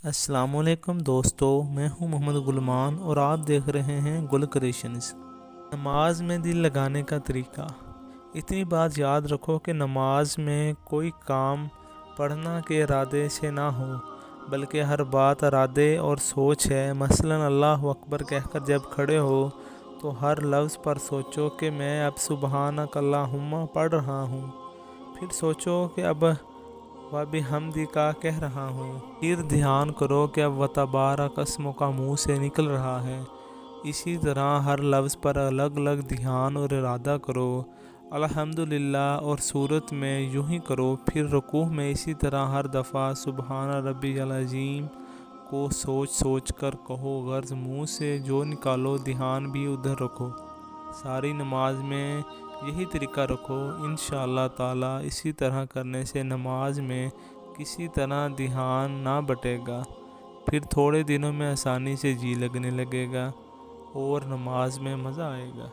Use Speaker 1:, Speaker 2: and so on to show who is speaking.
Speaker 1: السلام علیکم دوستو، میں ہوں محمد غلمان اور آپ دیکھ رہے ہیں گل کریشنز۔ نماز میں دل لگانے کا طریقہ۔ اتنی بات یاد رکھو کہ نماز میں کوئی کام پڑھنا کے ارادے سے نہ ہو، بلکہ ہر بات ارادے اور سوچ ہے۔ مثلاً اللہ اکبر کہہ کر جب کھڑے ہو تو ہر لفظ پر سوچو کہ میں اب سبحانک اللہم پڑھ رہا ہوں، پھر سوچو کہ اب وَبِحَمْدِکَ کہہ رہا ہوں، پھر دھیان کرو کہ اب وَتَبَارَکَ اسْمُکَ منہ سے نکل رہا ہے۔ اسی طرح ہر لفظ پر الگ الگ دھیان اور ارادہ کرو۔ الحمدللہ اور سورت میں یوں ہی کرو، پھر رکوع میں اسی طرح ہر دفعہ سبحان ربی العظیم کو سوچ سوچ کر کہو، غرض منہ سے جو نکالو دھیان بھی ادھر رکھو۔ ساری نماز میں یہی طریقہ رکھو، انشاءاللہ تعالی اسی طرح کرنے سے نماز میں کسی طرح دھیان نہ بٹے گا، پھر تھوڑے دنوں میں آسانی سے جی لگنے لگے گا اور نماز میں مزہ آئے گا۔